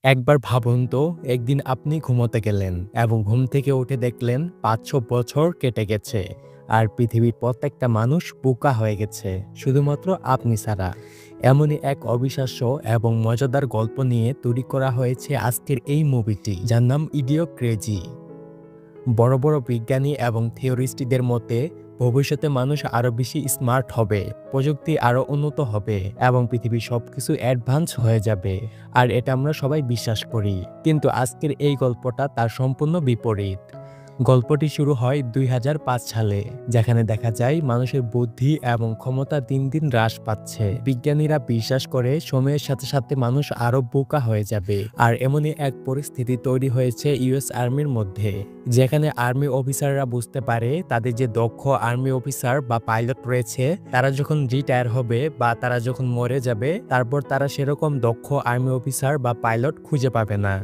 একবার ভাবুন তো, একদিন আপনি ঘুমোতে গেলেন এবং ঘুম থেকে উঠে দেখলেন ৫০০ বছর কেটে গেছে আর পৃথিবীর প্রত্যেকটা মানুষ বোকা হয়ে গেছে, শুধুমাত্র আপনি ছাড়া। এমনই এক অবিশ্বাস্য এবং মজাদার গল্প নিয়ে তৈরি করা হয়েছে আজকের এই মুভিটি, যার নাম ইডিওক্রেজি। বড় বড় বিজ্ঞানী এবং থিওরিস্টদের মতে ভবিষ্যতে মানুষ আরো বেশি স্মার্ট হবে, প্রযুক্তি আরো উন্নত হবে এবং পৃথিবীর সবকিছু অ্যাডভান্স হয়ে যাবে। আর এটা আমরা সবাই বিশ্বাস করি, কিন্তু আজকের এই গল্পটা তার সম্পূর্ণ বিপরীত। গল্পটি শুরু হয় ২০০৫ সালে, যেখানে দেখা যায় মানুষের বুদ্ধি এবং ক্ষমতা দিন দিন হ্রাস পাচ্ছে। বিজ্ঞানীরা বিশ্বাস করে সময়ের সাথে সাথে মানুষ আরো বোকা হয়ে যাবে। আর এমনই এক পরিস্থিতি তৈরি হয়েছে ইউএস আর্মির মধ্যে, যেখানে আর্মি অফিসাররা বুঝতে পারে তাদের যে দক্ষ আর্মি অফিসার বা পাইলট রয়েছে, তারা যখন রিটায়ার হবে বা তারা যখন মরে যাবে, তারপর তারা সেরকম দক্ষ আর্মি অফিসার বা পাইলট খুঁজে পাবে না।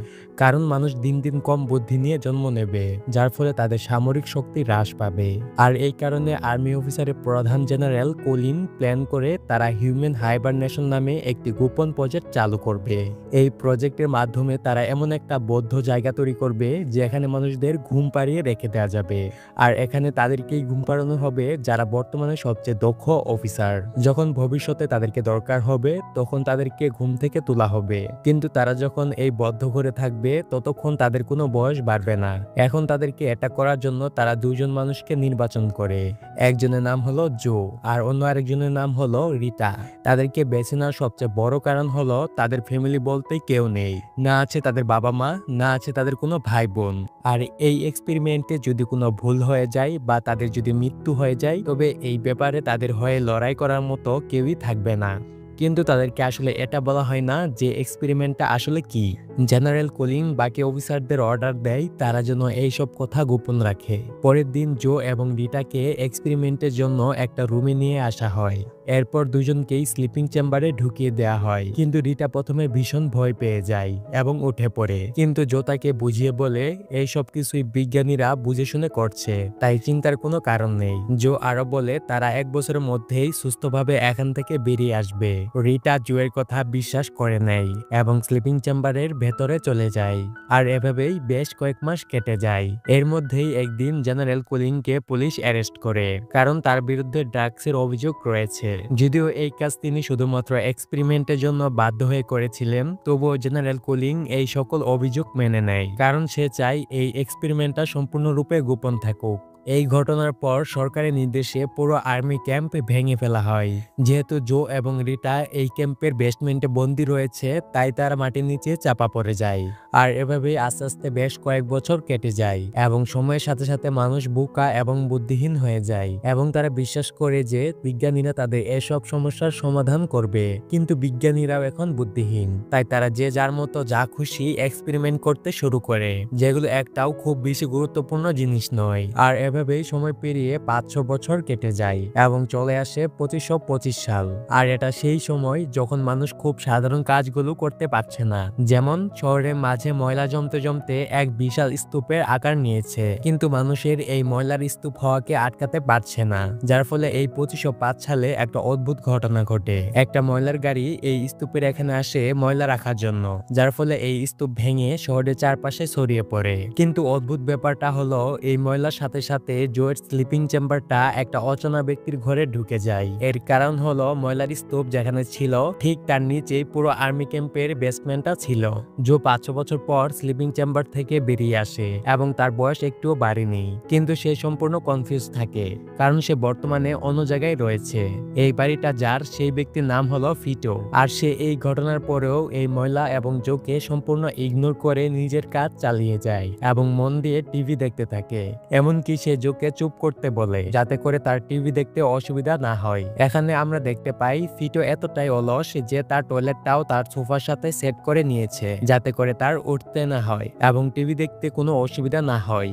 কারণ মানুষ দিন দিন কম বুদ্ধি নিয়ে জন্ম নেবে, যার ফলে তাদের সামরিক শক্তি হ্রাস পাবে। আর এই কারণে আর্মি অফিসারের প্রধান জেনারেল কোলিন প্ল্যান করে তারা হিউম্যান হাইবারনেশন নামে একটি গোপন প্রজেক্ট চালু করবে। এই প্রজেক্টের মাধ্যমে তারা এমন একটা বদ্ধ জায়গা তৈরি করবে যেখানে মানুষদের ঘুম পাড়িয়ে রেখে দেওয়া যাবে। আর এখানে তাদেরকেই ঘুম পাড়ানো হবে যারা বর্তমানে সবচেয়ে দক্ষ অফিসার। যখন ভবিষ্যতে তাদেরকে দরকার হবে তখন তাদেরকে ঘুম থেকে তোলা হবে, কিন্তু তারা যখন এই বদ্ধ ঘরে থাকবে ততক্ষণ তাদের কোনো বয়স বাড়বে না। এখন তাদেরকে এটা করার জন্য তারা দুজন মানুষকে নির্বাচন করে। একজনের নাম হলো জো আর অন্য আরেকজনের নাম হলো রিটা। তাদেরকে বেছে নেওয়ার সবচেয়ে বড় কারণ হলো তাদের ফ্যামিলি বলতে কেউ নেই, না আছে তাদের বাবা মা, না আছে তাদের কোনো ভাই বোন। আর এই এক্সপেরিমেন্টে যদি কোনো ভুল হয়ে যায় বা তাদের যদি মৃত্যু হয়ে যায়, তবে এই ব্যাপারে তাদের হয়ে লড়াই করার মতো কেউই থাকবে না। কিন্তু তাদেরকে আসলে এটা বলা হয় না যে এক্সপেরিমেন্টটা আসলে কি। জেনারেল কোলিন বাকি অফিসারদের অর্ডার দেয় তারা যেন এইসব কথা গোপন রাখে। পরের দিন জো এবং রিটাকে এক্সপেরিমেন্টের জন্য একটা রুমে নিয়ে আসা হয়। এরপর দুজনকেই স্লিপিং চেম্বারে ঢুকিয়ে দেওয়া হয়, কিন্তু রিটা প্রথমে ভীষণ ভয় পেয়ে যায় এবং উঠে পড়ে। কিন্তু জো তাকে বুঝিয়ে বলে এই সব কিছুই বিজ্ঞানীরা বুঝে শুনে করছে, তাই চিন্তার কোনো কারণ নেই। জো আরো বলে তারা ১ বছরের মধ্যেই সুস্থভাবে এখান থেকে বেরিয়ে আসবে। রিটা জোয়ের কথা বিশ্বাস করে নেয় এবং স্লিপিং চেম্বারের ভেতরে চলে যায়। আর এভাবেই বেশ কয়েক মাস কেটে যায়। এর মধ্যেই একদিন জেনারেল কোলিনকে পুলিশ অ্যারেস্ট করে, কারণ তার বিরুদ্ধে ড্রাগসের অভিযোগ রয়েছে। যদিও এই কাজ তিনি শুধুমাত্র এক্সপেরিমেন্টের জন্য বাধ্য হয়ে করেছিলেন, তবুও জেনারেল কোলিন এই সকল অভিযোগ মেনে নেয়, কারণ সে চায় এই এক্সপেরিমেন্টটা সম্পূর্ণরূপে গোপন থাকুক। এই ঘটনার পর সরকারের নির্দেশে পুরো আর্মি ক্যাম্প ভেঙে ফেলা হয়। যেহেতু জো এবং রিটা এই ক্যাম্পের বেসমেন্টে বন্দী রয়েছে, তাই তারা মাটির নিচে চাপা পড়ে যায়। আর এভাবেই আস্তে আস্তে বেশ কয়েক বছর কেটে যায় এবং সময়ের সাথে সাথে মানুষ বোকা এবং বুদ্ধিহীন হয়ে যায় এবং তারা বিশ্বাস করে যে বিজ্ঞানীরা তাদের এসব সমস্যার সমাধান করবে। কিন্তু বিজ্ঞানীরাও এখন বুদ্ধিহীন, তাই তারা যে যার মতো যা খুশি এক্সপেরিমেন্ট করতে শুরু করে, যেগুলো একটাও খুব বেশি গুরুত্বপূর্ণ জিনিস নয়। আর এভাবেই সময় পেরিয়ে ৫০০ বছর কেটে যায় এবং চলে আসে ২৫২৫ সাল। আর এটা সেই সময় যখন মানুষ খুব সাধারণ কাজগুলো করতে পারছে না, যেমন শহরের মাঝে ময়লা জমতে জমতে এক বিশাল স্তূপের আকার নিয়েছে, কিন্তু মানুষের এই ময়লার স্তূপ হওয়াকে আটকাতে পারছে না। যার ফলে এই ২৫০৫ সালে একটা অদ্ভুত ঘটনা ঘটে। একটা ময়লার গাড়ি এই স্তূপের এখানে আসে ময়লা রাখার জন্য, যার ফলে এই স্তূপ ভেঙে শহরের চারপাশে ছড়িয়ে পড়ে। কিন্তু অদ্ভুত ব্যাপারটা হলো এই ময়লার সাথে সাথে জোয়ের স্লিপিং চেম্বারটা একটা অচেনা ব্যক্তির ঘরে ঢুকে যায়। এর কারণ হলো ময়লার স্তূপ যেখানে ছিল ঠিক তার নিচেই পুরো আর্মি ক্যাম্পের বেসমেন্টটা ছিল। জো ৫০০ বছর পর স্লিপিং চেম্বার থেকে বেরিয়ে আসে এবং তার বয়স একটুও বাড়েনি, কিন্তু সে সম্পূর্ণ কনফিউজ থাকে, কারণ সে বর্তমানে অন্য জায়গায় রয়েছে। এই বাড়িটা যার, সেই ব্যক্তির নাম হলো ফিটো। আর সে এই ঘটনার পরেও এই ময়লা এবং জোকে সম্পূর্ণ ইগনোর করে নিজের কাজ চালিয়ে যায় এবং মন দিয়ে টিভি দেখতে থাকে। এমনকি সে জোকে চুপ করতে বলে, যাতে করে তার টিভি দেখতে অসুবিধা না হয়। এখানে আমরা দেখতে পাই ফিটো এতটাই অলস যে তার টয়লেটটাও তার সোফার সাথে সেট করে নিয়েছে, যাতে করে তার উঠতে না হয় এবং টিভি দেখতে কোনো অসুবিধা না হয়।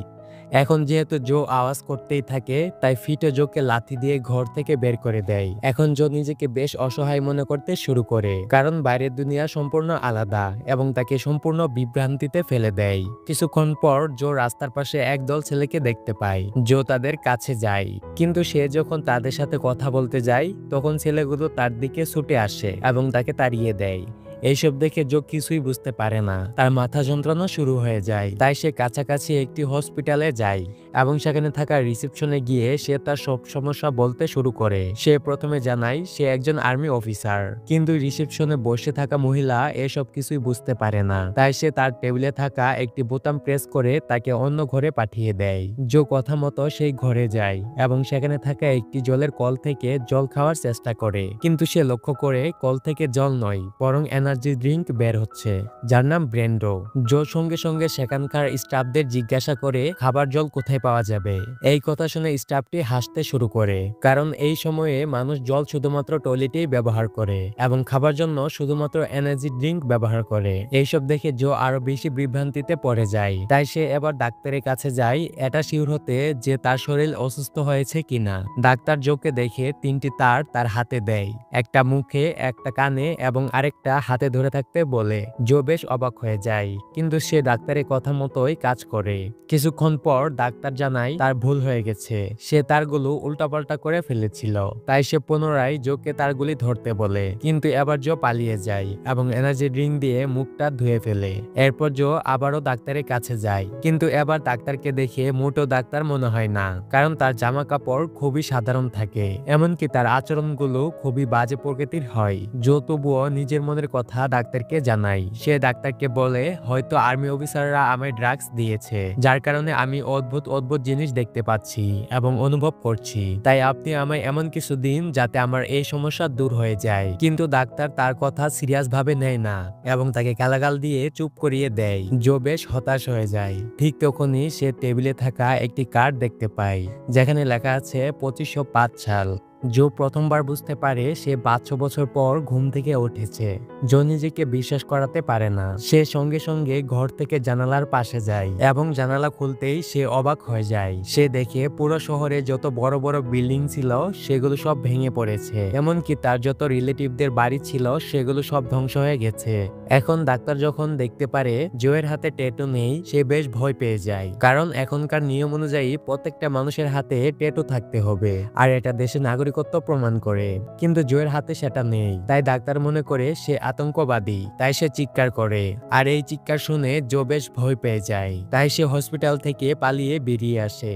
এখন যেহেতু জো আওয়াজ করতেই থাকে, তাই ফিটো জোকে লাথি দিয়ে ঘর থেকে বের করে দেয়। এখন জো নিজেকে বেশ অসহায় মনে করতে শুরু করে, কারণ বাইরের দুনিয়া সম্পূর্ণ আলাদা এবং তাকে সম্পূর্ণ বিভ্রান্তিতে ফেলে দেয়। কিছুক্ষণ পর জো রাস্তার পাশে একদল ছেলেকে দেখতে পায়। জো তাদের কাছে যায়, কিন্তু সে যখন তাদের সাথে কথা বলতে যায় তখন ছেলেগুলো তার দিকে ছুটে আসে এবং তাকে তাড়িয়ে দেয়। এইসব দেখে জো কিছুই বুঝতে পারে না, তার মাথা যন্ত্রণা শুরু হয়ে যায়। তাই সে কাছাকাছি একটি হসপিটালে যায় এবং সেখানে থাকা রিসেপশনে গিয়ে সে তার সব সমস্যা বলতে শুরু করে। সে প্রথমে জানায় সে একজন আর্মি অফিসার, কিন্তু রিসেপশনে বসে থাকা মহিলা এসব কিছুই বুঝতে পারে না। তাই সে তার টেবিলে থাকা একটি বোতাম প্রেস করে তাকে অন্য ঘরে পাঠিয়ে দেয়। জো কথা মতো সেই ঘরে যায় এবং সেখানে থাকা একটি জলের কল থেকে জল খাওয়ার চেষ্টা করে, কিন্তু সে লক্ষ্য করে কল থেকে জল নয় বরং এনার্জি ড্রিঙ্ক বের হচ্ছে, যার নাম ব্রেন্ডো। জো সঙ্গে সঙ্গে সেখানকার স্টাফদের জিজ্ঞাসা করে খাবার জল কোথায় পাওয়া যাবে। এই কথা শুনে স্টাফটি হাসতে শুরু করে, কারণ এই সময়ে মানুষ জল শুধুমাত্র টয়লেটেই ব্যবহার করে এবং খাবার জন্য শুধুমাত্র এনার্জি ড্রিঙ্ক ব্যবহার করে। এইসব দেখে জো আরো বেশি বিভ্রান্তিতে পড়ে যায়। তাই সে এবার ডাক্তারের কাছে যায় এটা শিওর হতে যে তার শরীর অসুস্থ হয়েছে কিনা। ডাক্তার জোকে দেখে 3টি তার তার হাতে দেয়, একটা মুখে, একটা কানে এবং আরেকটা হাতে ধরে থাকতে বলে। জো বেশ অবাক হয়ে যায়, কিন্তু সে ডাক্তারের কথা মতোই কাজ করে। কিছুক্ষণ পর ডাক্তার জানায় তার ভুল হয়ে গেছে, সে তারগুলো উল্টাপাল্টা করে ফেলেছিল। তাই সে পুনরায় জোকে তারগুলি ধরতে বলে, কিন্তু এবার জো পালিয়ে যায় এবং এনার্জি ড্রিঙ্ক দিয়ে মুখটা ধুয়ে ফেলে। এরপর জো আবারও ডাক্তারের কাছে যায়, কিন্তু এবার ডাক্তারকে দেখে মোটেও ডাক্তার মনে হয় না, কারণ তার জামা কাপড় খুবই সাধারণ থাকে, এমনকি তার আচরণগুলো খুবই বাজে প্রকৃতির হয়। জো তবুও নিজের মনের কথা ডাক্তারকে জানায়। সে ডাক্তারকে বলে হয়তো আর্মি অফিসাররা আমায় ড্রাগস দিয়েছে, যার কারণে আমি অদ্ভুত অদ্ভুত জিনিস দেখতে পাচ্ছি এবং অনুভব করছি। তাই আপনি আমায় এমন কিছু দিন যাতে আমার এই সমস্যা দূর হয়ে যায়। কিন্তু ডাক্তার তার কথা সিরিয়াস ভাবে নেয় না এবং তাকে গালাগাল দিয়ে চুপ করিয়ে দেয়। জো বেশ হতাশ হয়ে যায়। ঠিক তখনই সে টেবিলে থাকা একটি কার্ড দেখতে পায়, যেখানে লেখা আছে 2505 সাল। জো প্রথমবার বুঝতে পারে সে 500 বছর পর ঘুম থেকে উঠেছে। জো নিজেকে বিশ্বাস করাতে পারে না। সে সঙ্গে সঙ্গে ঘর থেকে জানালার পাশে যায় এবং জানালা খুলতেই সে অবাক হয়ে যায়। সে দেখে পুরো শহরে যত বড় বড় বিল্ডিং ছিল সেগুলো সব ভেঙে পড়েছে, এমনকি তার যত রিলেটিভদের বাড়ি ছিল সেগুলো সব ধ্বংস হয়ে গেছে। এখন ডাক্তার যখন দেখতে পারে জোয়ের হাতে ট্যাটু নেই, সে বেশ ভয় পেয়ে যায়, কারণ এখনকার নিয়ম অনুযায়ী প্রত্যেকটা মানুষের হাতে ট্যাটু থাকতে হবে, আর এটা দেশের নাগরিকত্ব প্রমাণ করে। কিন্তু জোয়ের হাতে সেটা নেই, তাই ডাক্তার মনে করে সে আতঙ্কবাদী। তাই সে চিৎকার করে, আর এই চিৎকার শুনে জো বেশ ভয় পেয়ে যায়। তাই সে হসপিটাল থেকে পালিয়ে বেরিয়ে আসে।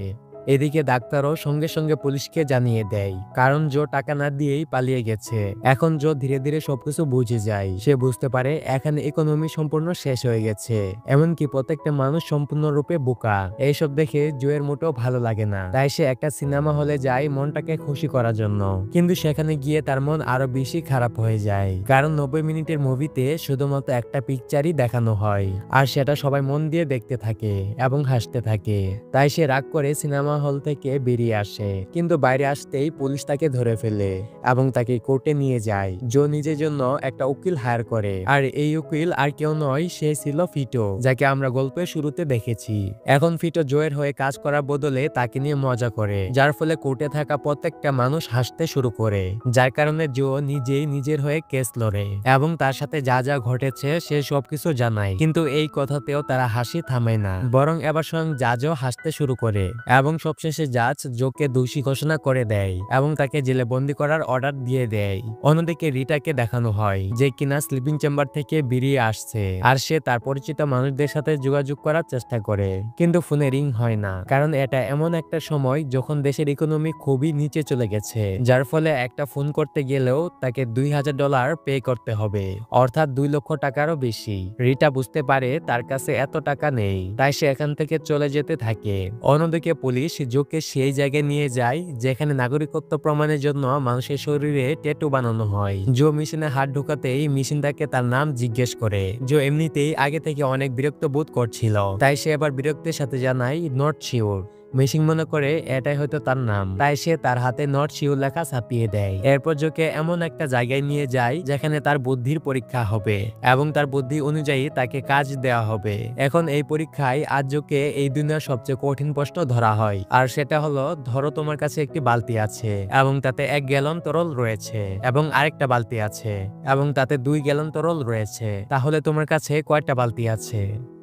এদিকে ডাক্তারও সঙ্গে সঙ্গে পুলিশকে জানিয়ে দেয়, কারণ জো টাকা না দিয়েই পালিয়ে গেছে। এখন জো ধীরে ধীরে সবকিছু বুঝে যায়। সে বুঝতে পারে এখানে ইকোনমি সম্পূর্ণ শেষ হয়ে গেছে, এমনকি প্রত্যেকটা মানুষ সম্পূর্ণরূপে বোকা। এইসব দেখে জোয়ের মোটেও ভালো লাগে না। তাই সে একটা সিনেমা হলে যায় মনটাকে খুশি করার জন্য, কিন্তু সেখানে গিয়ে তার মন আরো বেশি খারাপ হয়ে যায়, কারণ 90 মিনিটের মুভিতে শুধুমাত্র একটা পিকচারই দেখানো হয়, আর সেটা সবাই মন দিয়ে দেখতে থাকে এবং হাসতে থাকে। তাই সে রাগ করে সিনেমা হল থেকে বেরিয়ে আসে, কিন্তু বাইরে আসতেই পুলিশ তাকে ধরে ফেলে এবং তাকে কোর্টে নিয়ে যায়। জো নিজের জন্য একটা উকিল হায়ার করে, আর এই উকিল আর কেউ নয়, সে ছিল ফিটো, যাকে আমরা গল্পের শুরুতে দেখেছি। এখন ফিটো জোয়ের হয়ে কাজ করার বদলে তাকে নিয়ে মজা করে, যার ফলে কোর্টে থাকা প্রত্যেকটা মানুষ হাসতে শুরু করে, যার কারণে জো নিজেই নিজের হয়ে কেস লড়ে এবং তার সাথে যা যা ঘটেছে সে সবকিছু জানায়। কিন্তু এই কথাতেও তারা হাসি থামায় না, বরং এবার স্বয়ং জাজও হাসতে শুরু করে এবং সবশেষে জাজ জোকে দোষী ঘোষণা করে দেয় এবং তাকে জেলে বন্দি করার অর্ডার দিয়ে দেয়। অন্যদিকে রিটাকে দেখানো হয় যে কিনা স্লিপিং চেম্বার থেকে বেরিয়ে আসছে, আর সে তার পরিচিত মানুষদের সাথে যোগাযোগ করার চেষ্টা করে, কিন্তু ফোনে রিং হয় না, কারণ এটা এমন একটা সময় যখন দেশের ইকোনমি খুবই নিচে চলে গেছে, যার ফলে একটা ফোন করতে গেলেও তাকে $2000 পে করতে হবে, অর্থাৎ 2 লক্ষ টাকারও বেশি। রিটা বুঝতে পারে তার কাছে এত টাকা নেই, তাই সে এখান থেকে চলে যেতে থাকে। অন্যদিকে পুলিশ জোকে সেই জায়গায় নিয়ে যায় যেখানে নাগরিকত্ব প্রমাণের জন্য মানুষের শরীরে ট্যাটু বানানো হয়। জো মেশিনে হাত ঢোকাতেই মেশিন তাকে তার নাম জিজ্ঞেস করে। জো এমনিতেই আগে থেকে অনেক বিরক্ত বোধ করছিল, তাই সে এবার বিরক্তির সাথে জানায় নট শিওর। মেশিন মনে করে এটাই হয়তো তার নাম, তাই সে তার হাতে নট শিওর লেখা ছাপিয়ে দেয়। এরপর জোকে এমন একটা জায়গায় নিয়ে যায় যেখানে তার বুদ্ধির পরীক্ষা হবে এবং তার বুদ্ধি অনুযায়ী তাকে কাজ দেওয়া হবে। এখন এই পরীক্ষায় আজ জোকে এই দুনিয়ার সবচেয়ে কঠিন প্রশ্ন ধরা হয়, আর সেটা হলো, ধরো তোমার কাছে একটি বালতি আছে এবং তাতে 1 গ্যালন তরল রয়েছে এবং আরেকটা বালতি আছে এবং তাতে 2 গ্যালন তরল রয়েছে, তাহলে তোমার কাছে কয়টা বালতি আছে?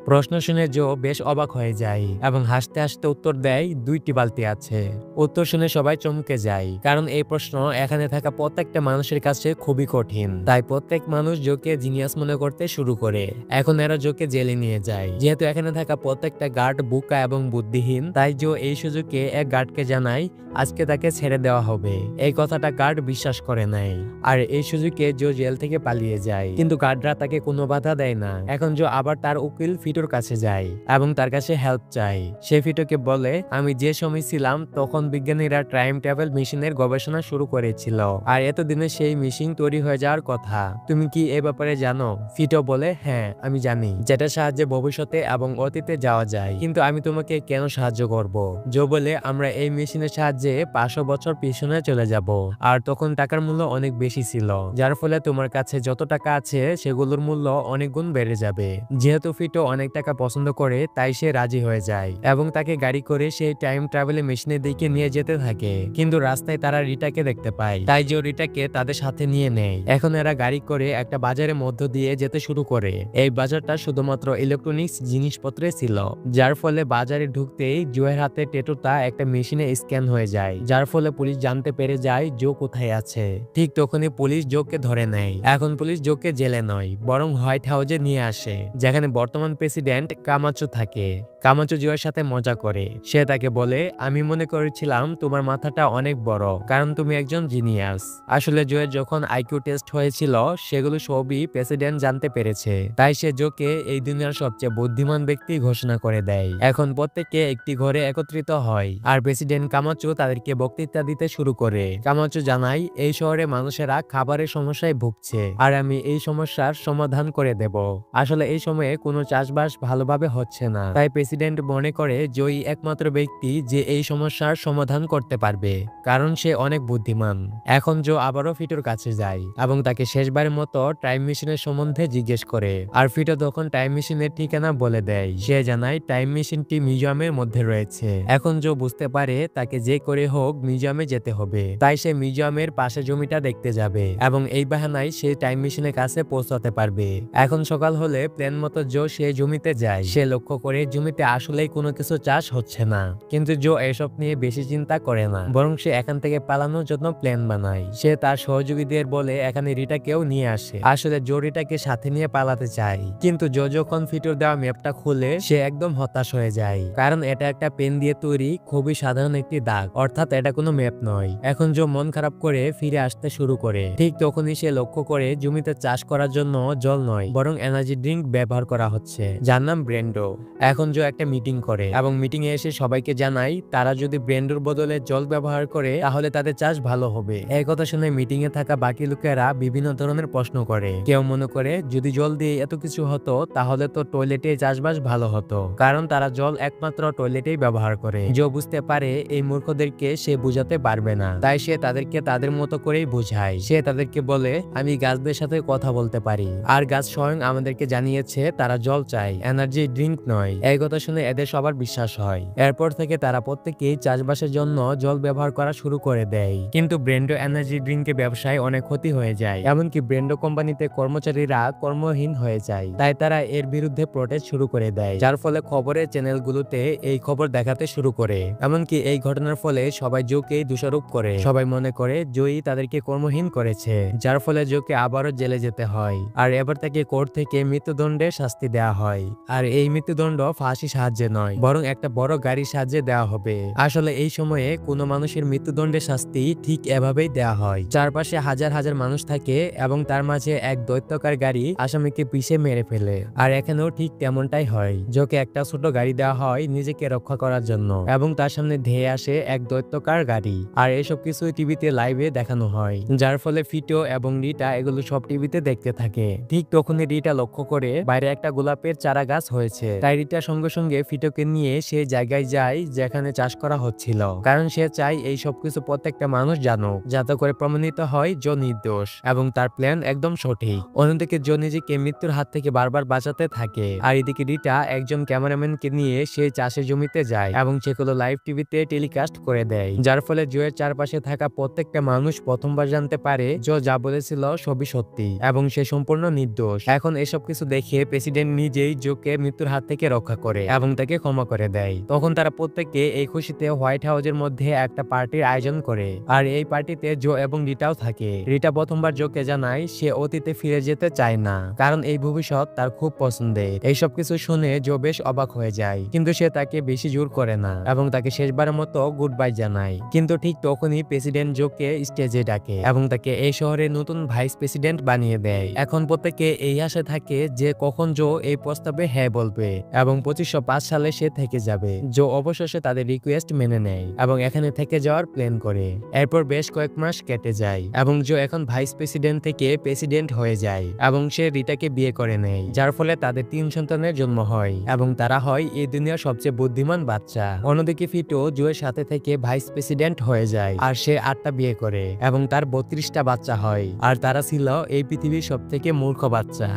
প্রশ্ন শুনে জো বেশ অবাক হয়ে যায় এবং হাসতে হাসতে উত্তর দেয় 2টি বালতি আছে। উত্তর শুনে সবাই চমকে যায়, কারণ এই প্রশ্ন এখানে থাকা প্রত্যেকটা মানুষের কাছে খুবই কঠিন। তাই প্রত্যেক মানুষ জোকে জিনিয়াস মনে করতে শুরু করে। এখন এরা জোকে জেলে নিয়ে যায়। যেহেতু এখানে থাকা প্রত্যেকটা গার্ড বোকা এবং বুদ্ধিহীন, তাই জো এই সুযোগে এক গার্ডকে জানায় আজকে তাকে ছেড়ে দেওয়া হবে। এই কথাটা গার্ড বিশ্বাস করে নাই, আর এই সুযোগে জো জেল থেকে পালিয়ে যায়। কিন্তু গার্ডরা তাকে কোনো বাধা দেয় না। এখন জো আবার তার উকিল ফিটোর কাছে যায় এবং তার কাছে হেল্প চায়। সে ফিটোকে বলে, আমি যে সময় ছিলাম তখন বিজ্ঞানীরা টাইম ট্রাভেল মেশিনের গবেষণা শুরু করেছিল, আর এতদিনে সেই মেশিন তৈরি হয়ে যাওয়ার কথা। তুমি কি এ ব্যাপারে জানো? ফিটো বলে, হ্যাঁ আমি জানি, যেটা সাহায্যে ভবিষ্যতে এবং অতীতে যাওয়া যায়। কিন্তু আমি তোমাকে কেন সাহায্য করব? জো বলে, আমরা এই মেশিনের সাহায্যে 500 বছর পিছনে চলে যাব, আর তখন টাকার মূল্য অনেক বেশি ছিল, যার ফলে তোমার কাছে যত টাকা আছে সেগুলোর মূল্য অনেক গুণ বেড়ে যাবে। যেহেতু ফিটো অনেক টাকা পছন্দ করে, তাই সে রাজি হয়ে যায় এবং তাকে গাড়ি করে সেই টাইম ট্রাভেলের মেশিনের দিকে নিয়ে যেতে থাকে। কিন্তু রাস্তায় তারা রিটাকে দেখতে পায়, তাই জো রিটাকে তাদের সাথে নিয়ে নেয়। এখন এরা গাড়ি করে একটা বাজারের মধ্য দিয়ে যেতে শুরু করে। এই বাজারটা শুধুমাত্র ইলেকট্রনিক্স জিনিসপত্রে ছিল, যার ফলে বাজারে ঢুকতেই জোয়ের হাতে টেটুটা একটা মেশিনে স্ক্যান হয়ে যায়, যার ফলে পুলিশ জানতে পেরে যায় জো কোথায় আছে। ঠিক তখনই পুলিশ জোকে ধরে নেয়। এখন পুলিশ জোকে জেলে নয়, বরং হোয়াইট হাউসে নিয়ে আসে, যেখানে বর্তমান প্রেসিডেন্ট কামাচো থাকে। কামাচো জোয়ের সাথে মজা করে। সে তাকে বলে, আমি মনে করেছিলাম তোমার মাথাটা অনেক বড়, কারণ তুমি একজন জিনিয়াস। আসলে জোয়ের যখন আইকিউ টেস্ট হয়েছিল সেগুলো সবই প্রেসিডেন্ট জানতে পেরেছে, তাই সে জোকে এই দুনিয়ার সবচেয়ে বুদ্ধিমান ব্যক্তি ঘোষণা করে দেয়। এখন প্রত্যেকে একটি ঘরে একত্রিত হয়, আর প্রেসিডেন্ট কামাচো তাদেরকে বক্তৃতা দিতে শুরু করে। কামাচো জানায়, এই শহরে মানুষেরা খাবারের সমস্যায় ভুগছে, আর আমি এই সমস্যার সমাধান করে দেব। আসলে এই সময়ে কোনো চাষবাস ভালোভাবে হচ্ছে না, তাই প্রেসিডেন্ট মনে করে জয়ী একমাত্র ব্যক্তি যে এই সমস্যার সমাধান করতে পারবে, কারণ সে অনেক বুদ্ধিমান। এখন জো আবারও ফিটোর কাছে যায় এবং তাকে শেষবারের মতো টাইম মেশিনের সম্বন্ধে জিজ্ঞেস করে, আর ফিটো তখন টাইম মেশিনের ঠিকানা বলে দেয়। সে জানায় টাইম মেশিনটি মিউজিয়ামের মধ্যে রয়েছে। এখন জো বুঝতে পারে তাকে যে করে হোক মিউজিয়ামে যেতে হবে, তাই সে মিউজিয়ামের পাশে জমিটা দেখতে যাবে এবং এই বাহানায় সে টাইম মেশিনের কাছে পৌঁছাতে পারবে। এখন সকাল হলে প্ল্যান মতো জো সে জমিতে যায়। সে লক্ষ্য করে জমিতে আসলেই কোনো কিছু চাষ হচ্ছে না, কিন্তু জো এসব নিয়ে বেশি চিন্তা করে না, বরং সে এখান থেকে পালানোর জন্য প্ল্যান বানায়। সে তার সহযোগীদের বলে এখানে রিটাকেও নিয়ে আসে। আসলে জো রিটাকে সাথে নিয়ে পালাতে চায়, কিন্তু জো যখন ফিটোর দেওয়া ম্যাপটা খুলে সে একদম হতাশ হয়ে যায়, কারণ এটা একটা পেন দিয়ে তৈরি খুবই সাধারণ একটি দাগ, অর্থাৎ এটা কোনো ম্যাপ নয়। এখন জো মন খারাপ করে ফিরে আসতে শুরু করে। ঠিক তখনই সে লক্ষ্য করে জমিতে চাষ করার জন্য জল নয়, বরং এনার্জি ড্রিঙ্ক ব্যবহার করা হচ্ছে, যার নাম ব্রেন্ডো। এখন জো একটা মিটিং করে এবং মিটিং এ এসে সবাইকে জানায় তারা যদি ব্রেন্ডোর বদলে জল ব্যবহার করে তাহলে তাদের চাষ ভালো হবে। এই কথা শুনে মিটিং এ থাকা বাকি লোকেরা বিভিন্ন ধরনের প্রশ্ন করে। কেউ মনে করে যদি জল দিয়ে এত কিছু হতো তাহলে তো টয়লেটে চাষবাস ভালো হতো, কারণ তারা জল একমাত্র টয়লেটেই ব্যবহার করে। জো বুঝতে পারে এই মূর্খদেরকে সে বুঝাতে পারবে না, তাই সে তাদেরকে তাদের মতো করেই বোঝায়। সে তাদেরকে বলে, আমি গাছদের সাথে কথা বলতে পারি, আর গাছ স্বয়ং আমাদেরকে জানিয়েছে তারা জল চায়, এনার্জি ড্রিঙ্ক নয়। এই কথা শুনে এদের সবার বিশ্বাস হয়। এরপর থেকে তারা প্রত্যেকেই চাষবাসের জন্য জল ব্যবহার করা শুরু করে দেয়। কিন্তু ব্রেন্ডো এনার্জি ড্রিঙ্কের ব্যবসায় অনেক ক্ষতি হয়ে যায়, এমনকি ব্রেন্ডো কোম্পানিতে কর্মচারীরা কর্মহীন হয়ে যায়। তাই তারা এর বিরুদ্ধে প্রোটেস্ট শুরু করে দেয়, যার ফলে খবরের চ্যানেলগুলোতে এই খবর দেখাতে শুরু করে। এমনকি এই ঘটনার ফলে সবাই জোকেই দোষারোপ করে। সবাই মনে করে জয়ী তাদেরকে কর্মহীন করেছে, যার ফলে জোকে আবারও জেলে যেতে হয়, আর এবার তাকে কোর্ট থেকে মৃত্যুদণ্ডের শাস্তি দেওয়া হয়। আর এই মৃত্যুদণ্ড ফাঁসি সাহায্যে নয়, বরং একটা বড় গাড়ির সাহায্যে দেওয়া হবে। আসলে এই সময়ে কোনো মানুষের মৃত্যুদণ্ডের শাস্তি ঠিক এভাবেই দেওয়া হয়। চারপাশে হাজার হাজার মানুষ থাকে এবং তার মাঝে এক দৈত্যকার গাড়ি আসামিকে পিষে মেরে ফেলে। আর এখানেও ঠিক তেমনটাই হয়। জোকে একটা ছোট গাড়ি দেওয়া হয় নিজেকে রক্ষা করার জন্য, এবং তার সামনে ধেয়ে আসে এক দৈত্যকার গাড়ি। আর এসব কিছু টিভিতে লাইভে দেখানো হয়, যার ফলে ফিটো এবং রিটা এগুলো সব টিভিতে দেখতে থাকে। ঠিক তখনই রিটা লক্ষ্য করে বাইরে একটা গোলাপের চারা গাছ হয়েছে, তাই রিটা সঙ্গে সঙ্গে ফিটোকে নিয়ে সেই জায়গায় যায় যেখানে চাষ করা হচ্ছিল, কারণ সে চায় এই সবকিছু প্রত্যেকটা মানুষ জানুক, যাতে করে প্রমাণিত হয় জো নির্দোষ এবং তার প্ল্যান একদম সঠিক। অন্যদিকে জো নিজেকে মৃত্যুর হাত থেকে বারবার বাঁচাতে থাকে, আর এদিকে রিটা একজন ক্যামেরাম্যানকে নিয়ে সেই চাষের জমিতে যায় এবং সেগুলো লাইভ টিভিতে টেলিকাস্ট করে দেয়, যার ফলে জোয়ের চারপাশে থাকা প্রত্যেকটা মানুষ প্রথমবার জানতে পারে জো যা বলেছিল সবই সত্যি এবং সে সম্পূর্ণ নির্দোষ। এখন এসব কিছু দেখে প্রেসিডেন্ট নিজেই জোকে মৃত্যুর হাত থেকে রক্ষা করে এবং তাকে ক্ষমা করে দেয়। তখন তারা প্রত্যেকে এই খুশিতে হোয়াইট হাউসের মধ্যে একটা পার্টির আয়োজন করে, আর এই পার্টিতে জো এবং রিটাও থাকে। রিটা প্রথমবার জোকে জানায় সে অতীতে ফিরে যেতে চায় না, কারণ এই ভবিষ্যৎ তার খুব পছন্দের। এইসব কিছু শুনে জো বেশ অবাক হয়ে যায়, কিন্তু সে তাকে বেশি জোর করে না এবং তাকে শেষবারের মতো গুড বাই জানায়। কিন্তু ঠিক তখনই প্রেসিডেন্ট জোকে স্টেজে ডাকে এবং তাকে এই শহরের নতুন ভাইস প্রেসিডেন্ট বানিয়ে দেয়। এখন প্রত্যেকে এই আশা থাকে যে কখন জো এই প্রস্তাবে হ্যাঁ বলবে এবং 2505 সালে সে থেকে যাবে। জো অবশেষে তাদের রিকোয়েস্ট মেনে নেয় এবং এখানে থেকে যাওয়ার প্ল্যান করে। এরপর বেশ কয়েক মাস কেটে যায় এবং জো এখন ভাইস প্রেসিডেন্ট থেকে প্রেসিডেন্ট হয়ে যায় এবং সে রিটাকে বিয়ে করে নেয়, যার ফলে তাদের 3 সন্তানের জন্ম হয় এবং তারা হয় এই দুনিয়ার সবচেয়ে বুদ্ধিমান বাচ্চা। অন্যদিকে ফিটো জোয়ের সাথে থেকে ভাইস প্রেসিডেন্ট হয়ে যায় আর সে 8টা বিয়ে করে এবং তার 32টা বাচ্চা হয়, আর তারা ছিল এই পৃথিবীর সবথেকে মূর্খ বাচ্চা।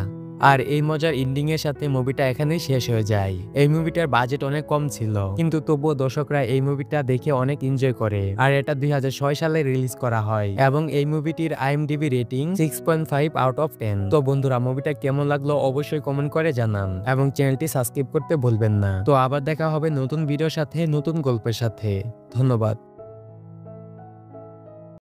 আর এই মজার এন্ডিং এর সাথে মুভিটা এখানেই শেষ হয়ে যায়। এই মুভিটার বাজেট অনেক কম ছিল, কিন্তু তবুও দর্শকরা এই মুভিটা দেখে অনেক এনজয় করে। আর এটা 2006 সালে রিলিজ করা হয় এবং এই মুভিটির IMDb রেটিং 6.5 আউট অফ 10। তো বন্ধুরা, মুভিটা কেমন লাগলো অবশ্যই কমেন্ট করে জানান এবং চ্যানেলটি সাবস্ক্রাইব করতে ভুলবেন না। তো আবার দেখা হবে নতুন ভিডিওর সাথে, নতুন গল্পের সাথে। ধন্যবাদ।